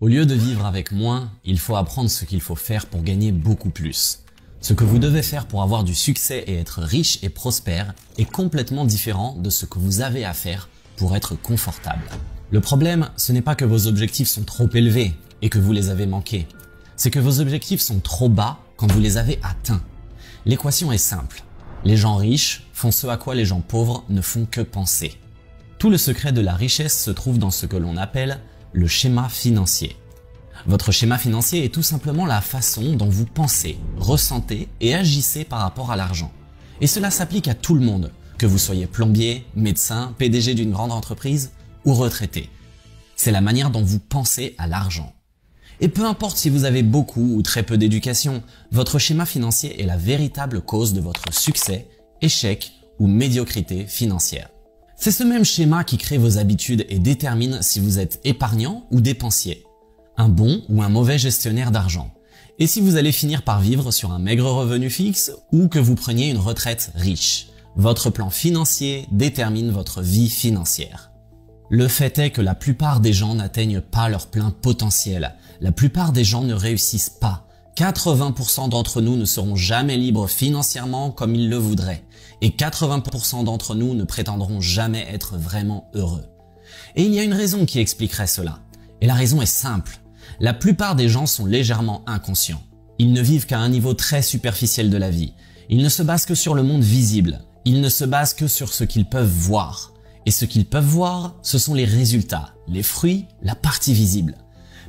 Au lieu de vivre avec moins, il faut apprendre ce qu'il faut faire pour gagner beaucoup plus. Ce que vous devez faire pour avoir du succès et être riche et prospère est complètement différent de ce que vous avez à faire pour être confortable. Le problème, ce n'est pas que vos objectifs sont trop élevés et que vous les avez manqués. C'est que vos objectifs sont trop bas quand vous les avez atteints. L'équation est simple. Les gens riches font ce à quoi les gens pauvres ne font que penser. Tout le secret de la richesse se trouve dans ce que l'on appelle le schéma financier. Votre schéma financier est tout simplement la façon dont vous pensez, ressentez et agissez par rapport à l'argent. Et cela s'applique à tout le monde, que vous soyez plombier, médecin, PDG d'une grande entreprise ou retraité. C'est la manière dont vous pensez à l'argent. Et peu importe si vous avez beaucoup ou très peu d'éducation, votre schéma financier est la véritable cause de votre succès, échec ou médiocrité financière. C'est ce même schéma qui crée vos habitudes et détermine si vous êtes épargnant ou dépensier, un bon ou un mauvais gestionnaire d'argent, et si vous allez finir par vivre sur un maigre revenu fixe ou que vous preniez une retraite riche. Votre plan financier détermine votre vie financière. Le fait est que la plupart des gens n'atteignent pas leur plein potentiel. La plupart des gens ne réussissent pas. 80% d'entre nous ne seront jamais libres financièrement comme ils le voudraient. Et 80% d'entre nous ne prétendront jamais être vraiment heureux. Et il y a une raison qui expliquerait cela. Et la raison est simple. La plupart des gens sont légèrement inconscients. Ils ne vivent qu'à un niveau très superficiel de la vie. Ils ne se basent que sur le monde visible. Ils ne se basent que sur ce qu'ils peuvent voir. Et ce qu'ils peuvent voir, ce sont les résultats, les fruits, la partie visible.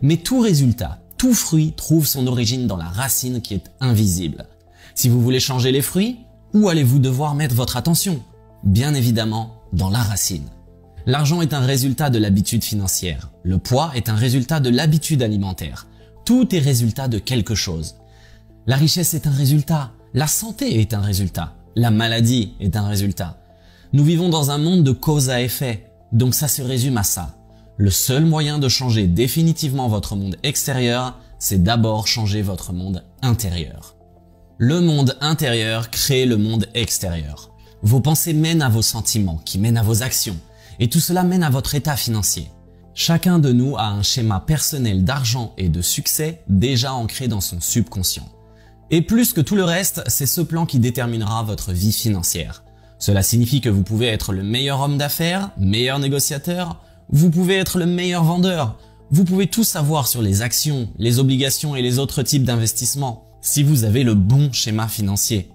Mais tout résultat, tout fruit trouve son origine dans la racine qui est invisible. Si vous voulez changer les fruits, où allez-vous devoir mettre votre attention? Bien évidemment, dans la racine. L'argent est un résultat de l'habitude financière. Le poids est un résultat de l'habitude alimentaire. Tout est résultat de quelque chose. La richesse est un résultat. La santé est un résultat. La maladie est un résultat. Nous vivons dans un monde de cause à effet, donc ça se résume à ça. Le seul moyen de changer définitivement votre monde extérieur, c'est d'abord changer votre monde intérieur. Le monde intérieur crée le monde extérieur. Vos pensées mènent à vos sentiments, qui mènent à vos actions, et tout cela mène à votre état financier. Chacun de nous a un schéma personnel d'argent et de succès déjà ancré dans son subconscient. Et plus que tout le reste, c'est ce plan qui déterminera votre vie financière. Cela signifie que vous pouvez être le meilleur homme d'affaires, meilleur négociateur, vous pouvez être le meilleur vendeur, vous pouvez tout savoir sur les actions, les obligations et les autres types d'investissements, si vous avez le bon schéma financier.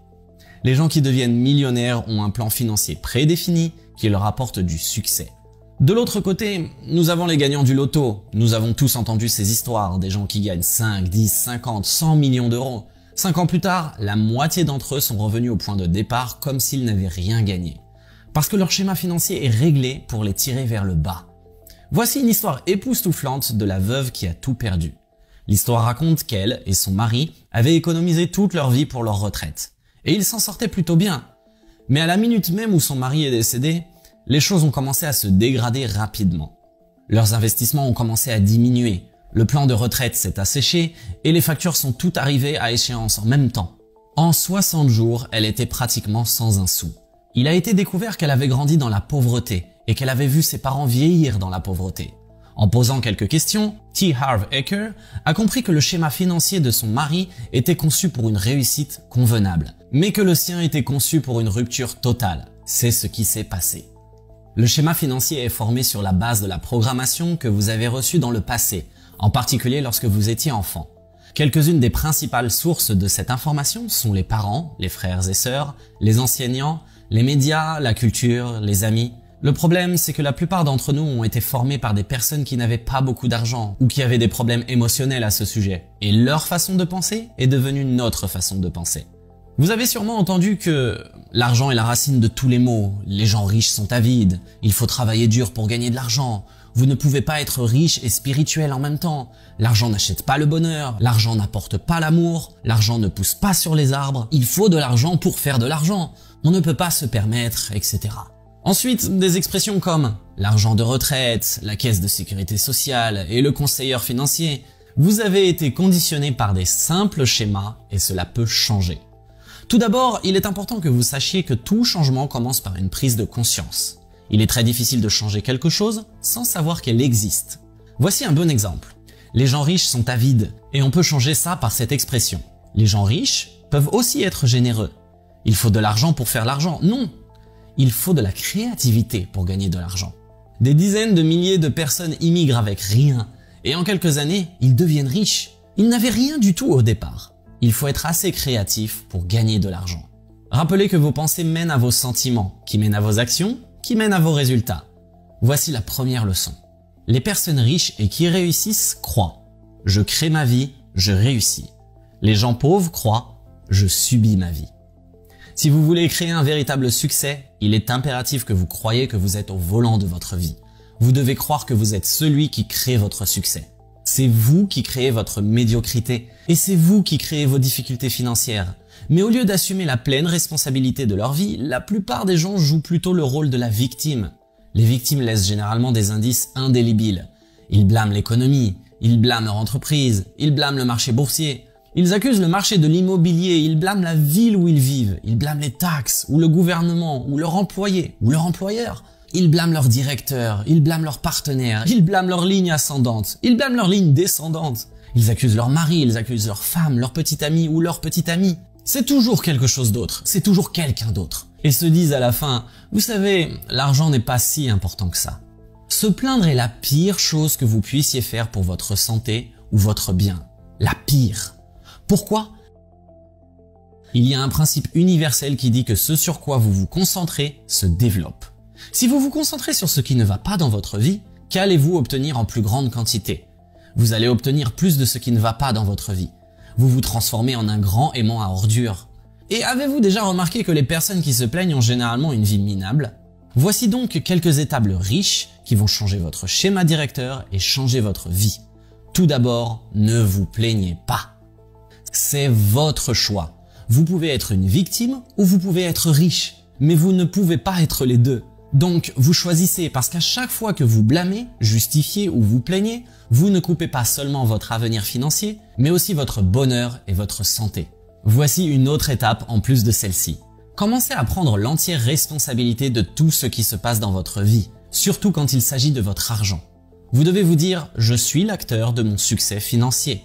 Les gens qui deviennent millionnaires ont un plan financier prédéfini qui leur apporte du succès. De l'autre côté, nous avons les gagnants du loto. Nous avons tous entendu ces histoires, des gens qui gagnent 5, 10, 50, 100 millions d'euros. 5 ans plus tard, la moitié d'entre eux sont revenus au point de départ comme s'ils n'avaient rien gagné. Parce que leur schéma financier est réglé pour les tirer vers le bas. Voici une histoire époustouflante de la veuve qui a tout perdu. L'histoire raconte qu'elle et son mari avaient économisé toute leur vie pour leur retraite. Et ils s'en sortaient plutôt bien. Mais à la minute même où son mari est décédé, les choses ont commencé à se dégrader rapidement. Leurs investissements ont commencé à diminuer. Le plan de retraite s'est asséché et les factures sont toutes arrivées à échéance en même temps. En 60 jours, elle était pratiquement sans un sou. Il a été découvert qu'elle avait grandi dans la pauvreté et qu'elle avait vu ses parents vieillir dans la pauvreté. En posant quelques questions, T. Harv Eker a compris que le schéma financier de son mari était conçu pour une réussite convenable, mais que le sien était conçu pour une rupture totale. C'est ce qui s'est passé. Le schéma financier est formé sur la base de la programmation que vous avez reçue dans le passé, en particulier lorsque vous étiez enfant. Quelques-unes des principales sources de cette information sont les parents, les frères et sœurs, les enseignants, les médias, la culture, les amis. Le problème, c'est que la plupart d'entre nous ont été formés par des personnes qui n'avaient pas beaucoup d'argent ou qui avaient des problèmes émotionnels à ce sujet. Et leur façon de penser est devenue notre façon de penser. Vous avez sûrement entendu que l'argent est la racine de tous les maux, les gens riches sont avides, il faut travailler dur pour gagner de l'argent, vous ne pouvez pas être riche et spirituel en même temps, l'argent n'achète pas le bonheur, l'argent n'apporte pas l'amour, l'argent ne pousse pas sur les arbres, il faut de l'argent pour faire de l'argent, on ne peut pas se permettre, etc. Ensuite, des expressions comme l'argent de retraite, la caisse de sécurité sociale et le conseiller financier. Vous avez été conditionné par des simples schémas et cela peut changer. Tout d'abord, il est important que vous sachiez que tout changement commence par une prise de conscience. Il est très difficile de changer quelque chose sans savoir qu'elle existe. Voici un bon exemple. Les gens riches sont avides, et on peut changer ça par cette expression. Les gens riches peuvent aussi être généreux. Il faut de l'argent pour faire l'argent. Non, il faut de la créativité pour gagner de l'argent. Des dizaines de milliers de personnes immigrent avec rien, et en quelques années, ils deviennent riches. Ils n'avaient rien du tout au départ. Il faut être assez créatif pour gagner de l'argent. Rappelez que vos pensées mènent à vos sentiments, qui mènent à vos actions, qui mènent à vos résultats. Voici la première leçon. Les personnes riches et qui réussissent croient « Je crée ma vie, je réussis ». Les gens pauvres croient « Je subis ma vie ». Si vous voulez créer un véritable succès, il est impératif que vous croyiez que vous êtes au volant de votre vie. Vous devez croire que vous êtes celui qui crée votre succès. C'est vous qui créez votre médiocrité et c'est vous qui créez vos difficultés financières. Mais au lieu d'assumer la pleine responsabilité de leur vie, la plupart des gens jouent plutôt le rôle de la victime. Les victimes laissent généralement des indices indélébiles. Ils blâment l'économie, ils blâment leur entreprise, ils blâment le marché boursier. Ils accusent le marché de l'immobilier, ils blâment la ville où ils vivent, ils blâment les taxes, ou le gouvernement, ou leur employé, ou leur employeur. Ils blâment leur directeur, ils blâment leur partenaire, ils blâment leur ligne ascendante, ils blâment leur ligne descendante. Ils accusent leur mari, ils accusent leur femme, leur petit ami ou leur petite amie. C'est toujours quelque chose d'autre, c'est toujours quelqu'un d'autre. Et se disent à la fin, vous savez, l'argent n'est pas si important que ça. Se plaindre est la pire chose que vous puissiez faire pour votre santé ou votre bien. La pire. Pourquoi ? Il y a un principe universel qui dit que ce sur quoi vous vous concentrez se développe. Si vous vous concentrez sur ce qui ne va pas dans votre vie, qu'allez-vous obtenir en plus grande quantité ? Vous allez obtenir plus de ce qui ne va pas dans votre vie. Vous vous transformez en un grand aimant à ordures. Et avez-vous déjà remarqué que les personnes qui se plaignent ont généralement une vie minable ? Voici donc quelques étapes riches qui vont changer votre schéma directeur et changer votre vie. Tout d'abord, ne vous plaignez pas. C'est votre choix. Vous pouvez être une victime ou vous pouvez être riche, mais vous ne pouvez pas être les deux. Donc vous choisissez parce qu'à chaque fois que vous blâmez, justifiez ou vous plaignez, vous ne coupez pas seulement votre avenir financier, mais aussi votre bonheur et votre santé. Voici une autre étape en plus de celle-ci. Commencez à prendre l'entière responsabilité de tout ce qui se passe dans votre vie, surtout quand il s'agit de votre argent. Vous devez vous dire « Je suis l'acteur de mon succès financier ».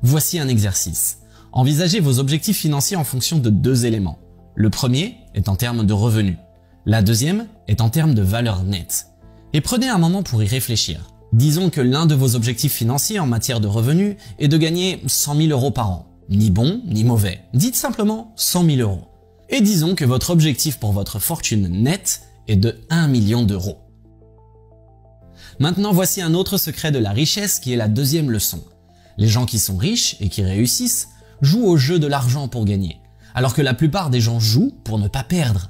Voici un exercice. Envisagez vos objectifs financiers en fonction de deux éléments. Le premier est en termes de revenus. La deuxième est en termes de valeur nette. Et prenez un moment pour y réfléchir. Disons que l'un de vos objectifs financiers en matière de revenus est de gagner 100 000 € par an. Ni bon, ni mauvais. Dites simplement 100 000 €. Et disons que votre objectif pour votre fortune nette est de 1 million d'euros. Maintenant, voici un autre secret de la richesse qui est la deuxième leçon. Les gens qui sont riches et qui réussissent jouent au jeu de l'argent pour gagner, alors que la plupart des gens jouent pour ne pas perdre.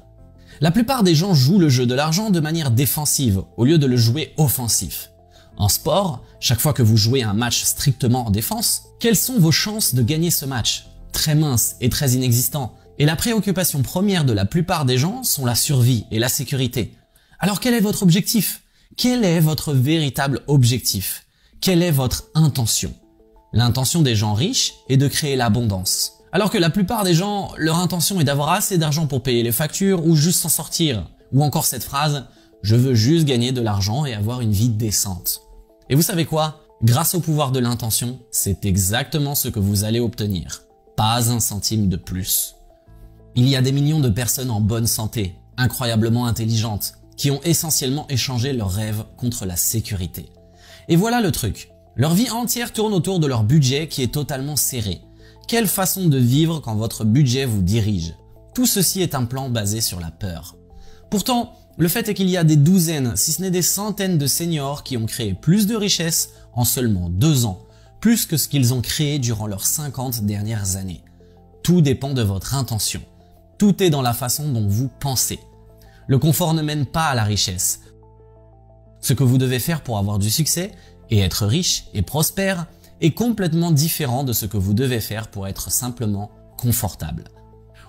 La plupart des gens jouent le jeu de l'argent de manière défensive, au lieu de le jouer offensif. En sport, chaque fois que vous jouez un match strictement en défense, quelles sont vos chances de gagner ce match? Très minces et très inexistants. Et la préoccupation première de la plupart des gens sont la survie et la sécurité. Alors quel est votre objectif? Quel est votre véritable objectif? Quelle est votre intention? L'intention des gens riches est de créer l'abondance. Alors que la plupart des gens, leur intention est d'avoir assez d'argent pour payer les factures ou juste s'en sortir. Ou encore cette phrase « Je veux juste gagner de l'argent et avoir une vie décente ». Et vous savez quoi? Grâce au pouvoir de l'intention, c'est exactement ce que vous allez obtenir. Pas un centime de plus. Il y a des millions de personnes en bonne santé, incroyablement intelligentes, qui ont essentiellement échangé leurs rêves contre la sécurité. Et voilà le truc. Leur vie entière tourne autour de leur budget qui est totalement serré. Quelle façon de vivre quand votre budget vous dirige? Tout ceci est un plan basé sur la peur. Pourtant, le fait est qu'il y a des douzaines, si ce n'est des centaines de seniors qui ont créé plus de richesses en seulement 2 ans, plus que ce qu'ils ont créé durant leurs 50 dernières années. Tout dépend de votre intention. Tout est dans la façon dont vous pensez. Le confort ne mène pas à la richesse. Ce que vous devez faire pour avoir du succès et être riche et prospère est complètement différent de ce que vous devez faire pour être simplement confortable.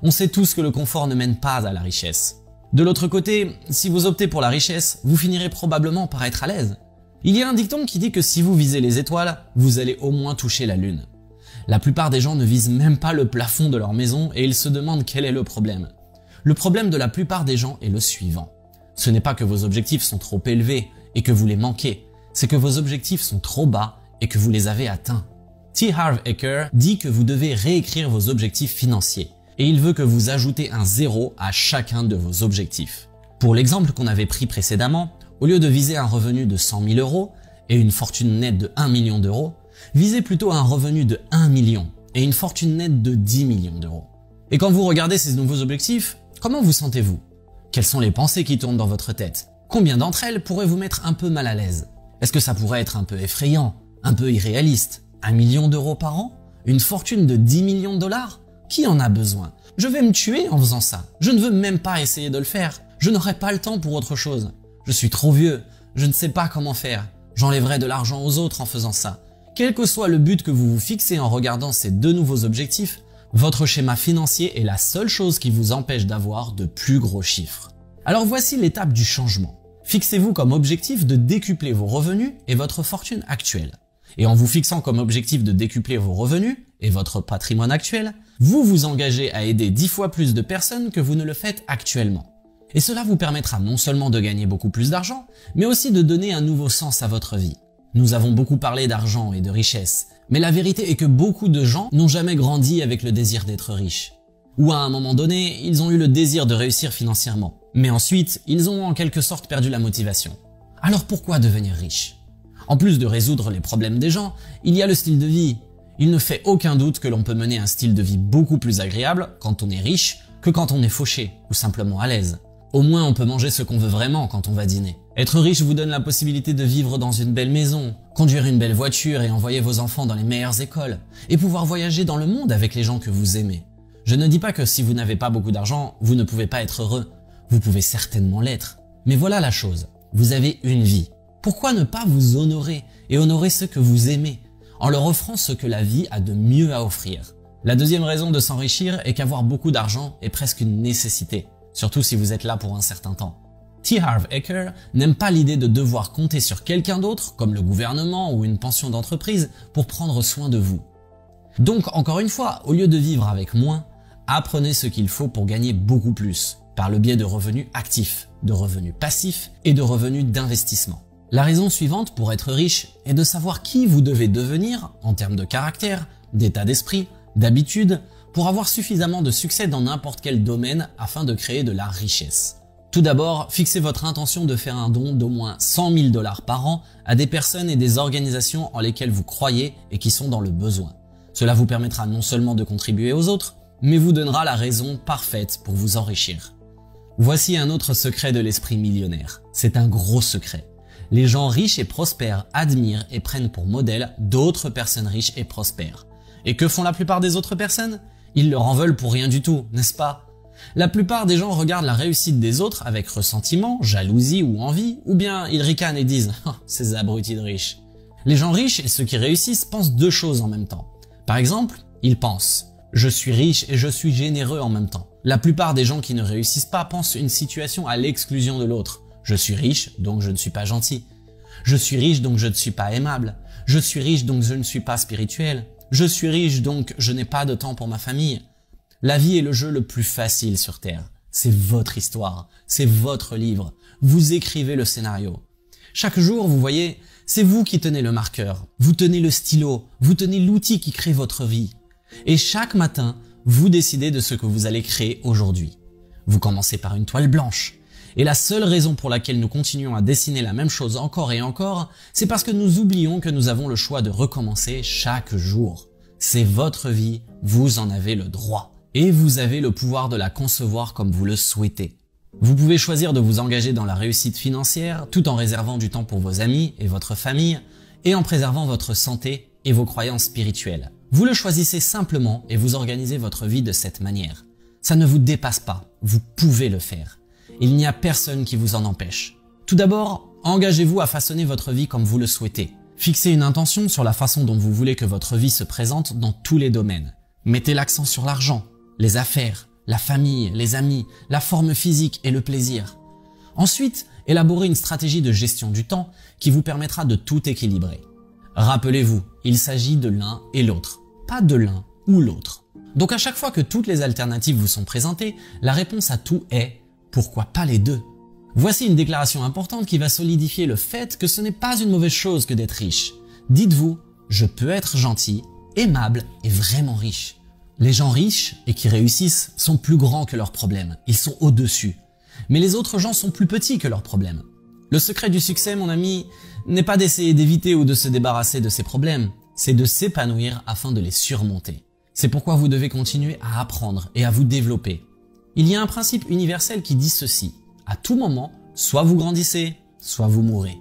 On sait tous que le confort ne mène pas à la richesse. De l'autre côté, si vous optez pour la richesse, vous finirez probablement par être à l'aise. Il y a un dicton qui dit que si vous visez les étoiles, vous allez au moins toucher la lune. La plupart des gens ne visent même pas le plafond de leur maison et ils se demandent quel est le problème. Le problème de la plupart des gens est le suivant. Ce n'est pas que vos objectifs sont trop élevés et que vous les manquez, c'est que vos objectifs sont trop bas et que vous les avez atteints. T. Harv Eker dit que vous devez réécrire vos objectifs financiers et il veut que vous ajoutez un 0 à chacun de vos objectifs. Pour l'exemple qu'on avait pris précédemment, au lieu de viser un revenu de 100 000 euros et une fortune nette de 1 million d'euros, visez plutôt un revenu de 1 million et une fortune nette de 10 millions d'euros. Et quand vous regardez ces nouveaux objectifs, comment vous sentez-vous? Quelles sont les pensées qui tournent dans votre tête? Combien d'entre elles pourraient vous mettre un peu mal à l'aise? Est-ce que ça pourrait être un peu effrayant, un peu irréaliste? 1 million d'euros par an? Une fortune de 10 millions de dollars? Qui en a besoin? Je vais me tuer en faisant ça. Je ne veux même pas essayer de le faire. Je n'aurai pas le temps pour autre chose. Je suis trop vieux. Je ne sais pas comment faire. J'enlèverai de l'argent aux autres en faisant ça. Quel que soit le but que vous vous fixez en regardant ces deux nouveaux objectifs, votre schéma financier est la seule chose qui vous empêche d'avoir de plus gros chiffres. Alors voici l'étape du changement. Fixez-vous comme objectif de décupler vos revenus et votre fortune actuelle. Et en vous fixant comme objectif de décupler vos revenus et votre patrimoine actuel, vous vous engagez à aider 10 fois plus de personnes que vous ne le faites actuellement. Et cela vous permettra non seulement de gagner beaucoup plus d'argent, mais aussi de donner un nouveau sens à votre vie. Nous avons beaucoup parlé d'argent et de richesse, mais la vérité est que beaucoup de gens n'ont jamais grandi avec le désir d'être riches. Ou à un moment donné, ils ont eu le désir de réussir financièrement, mais ensuite, ils ont en quelque sorte perdu la motivation. Alors pourquoi devenir riche? En plus de résoudre les problèmes des gens, il y a le style de vie. Il ne fait aucun doute que l'on peut mener un style de vie beaucoup plus agréable quand on est riche que quand on est fauché ou simplement à l'aise. Au moins on peut manger ce qu'on veut vraiment quand on va dîner. Être riche vous donne la possibilité de vivre dans une belle maison, conduire une belle voiture et envoyer vos enfants dans les meilleures écoles, et pouvoir voyager dans le monde avec les gens que vous aimez. Je ne dis pas que si vous n'avez pas beaucoup d'argent, vous ne pouvez pas être heureux. Vous pouvez certainement l'être. Mais voilà la chose, vous avez une vie. Pourquoi ne pas vous honorer et honorer ceux que vous aimez, en leur offrant ce que la vie a de mieux à offrir? La deuxième raison de s'enrichir est qu'avoir beaucoup d'argent est presque une nécessité, surtout si vous êtes là pour un certain temps. T. Harv Eker n'aime pas l'idée de devoir compter sur quelqu'un d'autre, comme le gouvernement ou une pension d'entreprise, pour prendre soin de vous. Donc, encore une fois, au lieu de vivre avec moins, apprenez ce qu'il faut pour gagner beaucoup plus, par le biais de revenus actifs, de revenus passifs et de revenus d'investissement. La raison suivante pour être riche est de savoir qui vous devez devenir en termes de caractère, d'état d'esprit, d'habitude, pour avoir suffisamment de succès dans n'importe quel domaine afin de créer de la richesse. Tout d'abord, fixez votre intention de faire un don d'au moins 100 000 $ par an à des personnes et des organisations en lesquelles vous croyez et qui sont dans le besoin. Cela vous permettra non seulement de contribuer aux autres, mais vous donnera la raison parfaite pour vous enrichir. Voici un autre secret de l'esprit millionnaire. C'est un gros secret. Les gens riches et prospères admirent et prennent pour modèle d'autres personnes riches et prospères. Et que font la plupart des autres personnes? Ils leur en veulent pour rien du tout, n'est-ce pas? La plupart des gens regardent la réussite des autres avec ressentiment, jalousie ou envie, ou bien ils ricanent et disent « Oh, ces abrutis de riches ». Les gens riches et ceux qui réussissent pensent deux choses en même temps. Par exemple, ils pensent « Je suis riche et je suis généreux en même temps ». La plupart des gens qui ne réussissent pas pensent une situation à l'exclusion de l'autre. Je suis riche, donc je ne suis pas gentil. Je suis riche, donc je ne suis pas aimable. Je suis riche, donc je ne suis pas spirituel. Je suis riche, donc je n'ai pas de temps pour ma famille. La vie est le jeu le plus facile sur Terre. C'est votre histoire, c'est votre livre. Vous écrivez le scénario. Chaque jour, vous voyez, c'est vous qui tenez le marqueur. Vous tenez le stylo, vous tenez l'outil qui crée votre vie. Et chaque matin, vous décidez de ce que vous allez créer aujourd'hui. Vous commencez par une toile blanche. Et la seule raison pour laquelle nous continuons à dessiner la même chose encore et encore, c'est parce que nous oublions que nous avons le choix de recommencer chaque jour. C'est votre vie, vous en avez le droit. Et vous avez le pouvoir de la concevoir comme vous le souhaitez. Vous pouvez choisir de vous engager dans la réussite financière tout en réservant du temps pour vos amis et votre famille et en préservant votre santé et vos croyances spirituelles. Vous le choisissez simplement et vous organisez votre vie de cette manière. Ça ne vous dépasse pas, vous pouvez le faire. Il n'y a personne qui vous en empêche. Tout d'abord, engagez-vous à façonner votre vie comme vous le souhaitez. Fixez une intention sur la façon dont vous voulez que votre vie se présente dans tous les domaines. Mettez l'accent sur l'argent, les affaires, la famille, les amis, la forme physique et le plaisir. Ensuite, élaborez une stratégie de gestion du temps qui vous permettra de tout équilibrer. Rappelez-vous, il s'agit de l'un et l'autre, pas de l'un ou l'autre. Donc à chaque fois que toutes les alternatives vous sont présentées, la réponse à tout est « pourquoi pas les deux ?» Voici une déclaration importante qui va solidifier le fait que ce n'est pas une mauvaise chose que d'être riche. Dites-vous je peux être gentil, aimable et vraiment riche. Les gens riches et qui réussissent sont plus grands que leurs problèmes, ils sont au-dessus. Mais les autres gens sont plus petits que leurs problèmes. Le secret du succès, mon ami, n'est pas d'essayer d'éviter ou de se débarrasser de ces problèmes, c'est de s'épanouir afin de les surmonter. C'est pourquoi vous devez continuer à apprendre et à vous développer. Il y a un principe universel qui dit ceci: à tout moment, soit vous grandissez, soit vous mourrez.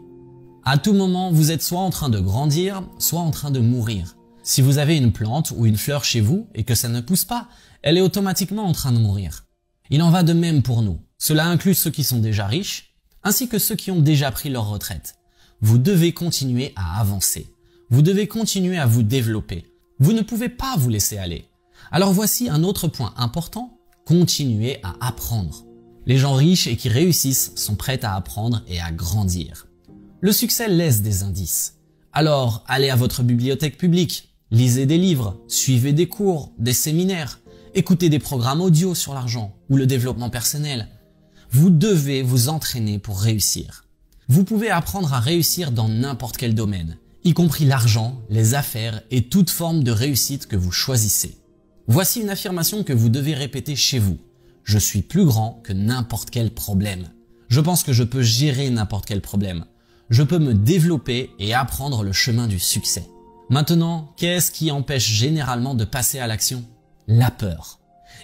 À tout moment, vous êtes soit en train de grandir, soit en train de mourir. Si vous avez une plante ou une fleur chez vous et que ça ne pousse pas, elle est automatiquement en train de mourir. Il en va de même pour nous. Cela inclut ceux qui sont déjà riches, ainsi que ceux qui ont déjà pris leur retraite. Vous devez continuer à avancer. Vous devez continuer à vous développer. Vous ne pouvez pas vous laisser aller. Alors voici un autre point important, continuez à apprendre. Les gens riches et qui réussissent sont prêts à apprendre et à grandir. Le succès laisse des indices. Alors allez à votre bibliothèque publique, lisez des livres, suivez des cours, des séminaires, écoutez des programmes audio sur l'argent ou le développement personnel. Vous devez vous entraîner pour réussir. Vous pouvez apprendre à réussir dans n'importe quel domaine, y compris l'argent, les affaires et toute forme de réussite que vous choisissez. Voici une affirmation que vous devez répéter chez vous. Je suis plus grand que n'importe quel problème. Je pense que je peux gérer n'importe quel problème. Je peux me développer et apprendre le chemin du succès. Maintenant, qu'est-ce qui empêche généralement de passer à l'action? La peur.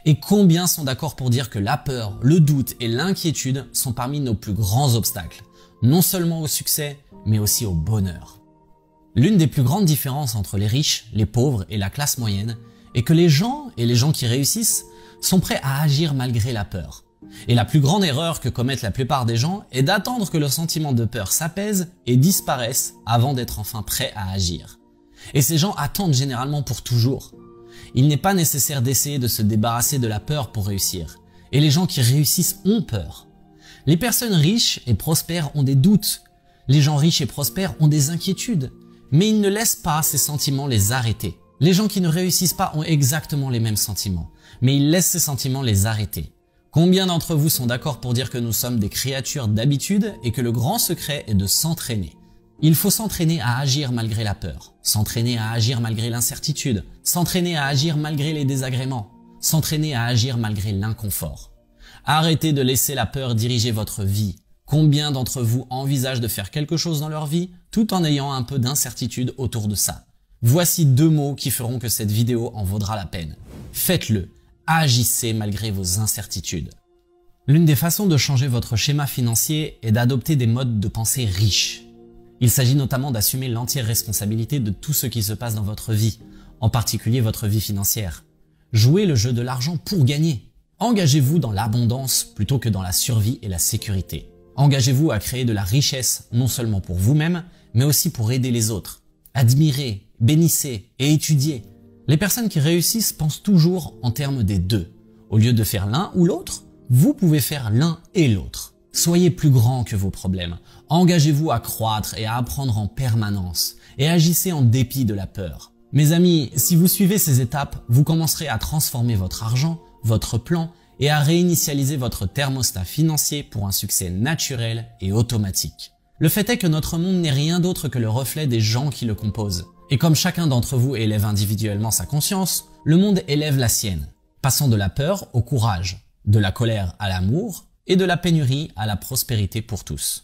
Et combien sont d'accord pour dire que la peur, le doute et l'inquiétude sont parmi nos plus grands obstacles, non seulement au succès, mais aussi au bonheur. L'une des plus grandes différences entre les riches, les pauvres et la classe moyenne est que les gens qui réussissent sont prêts à agir malgré la peur. Et la plus grande erreur que commettent la plupart des gens est d'attendre que le sentiment de peur s'apaise et disparaisse avant d'être enfin prêts à agir. Et ces gens attendent généralement pour toujours. Il n'est pas nécessaire d'essayer de se débarrasser de la peur pour réussir. Et les gens qui réussissent ont peur. Les personnes riches et prospères ont des doutes. Les gens riches et prospères ont des inquiétudes. Mais ils ne laissent pas ces sentiments les arrêter. Les gens qui ne réussissent pas ont exactement les mêmes sentiments. Mais ils laissent ces sentiments les arrêter. Combien d'entre vous sont d'accord pour dire que nous sommes des créatures d'habitude et que le grand secret est de s'entraîner? Il faut s'entraîner à agir malgré la peur, s'entraîner à agir malgré l'incertitude, s'entraîner à agir malgré les désagréments, s'entraîner à agir malgré l'inconfort. Arrêtez de laisser la peur diriger votre vie. Combien d'entre vous envisagent de faire quelque chose dans leur vie tout en ayant un peu d'incertitude autour de ça? Voici 2 mots qui feront que cette vidéo en vaudra la peine. Faites-le. Agissez malgré vos incertitudes. L'une des façons de changer votre schéma financier est d'adopter des modes de pensée riches. Il s'agit notamment d'assumer l'entière responsabilité de tout ce qui se passe dans votre vie, en particulier votre vie financière. Jouez le jeu de l'argent pour gagner. Engagez-vous dans l'abondance plutôt que dans la survie et la sécurité. Engagez-vous à créer de la richesse non seulement pour vous-même, mais aussi pour aider les autres. Admirez, bénissez et étudiez. Les personnes qui réussissent pensent toujours en termes des deux. Au lieu de faire l'un ou l'autre, vous pouvez faire l'un et l'autre. Soyez plus grand que vos problèmes. Engagez-vous à croître et à apprendre en permanence. Et agissez en dépit de la peur. Mes amis, si vous suivez ces étapes, vous commencerez à transformer votre argent, votre plan et à réinitialiser votre thermostat financier pour un succès naturel et automatique. Le fait est que notre monde n'est rien d'autre que le reflet des gens qui le composent. Et comme chacun d'entre vous élève individuellement sa conscience, le monde élève la sienne, passant de la peur au courage, de la colère à l'amour et de la pénurie à la prospérité pour tous.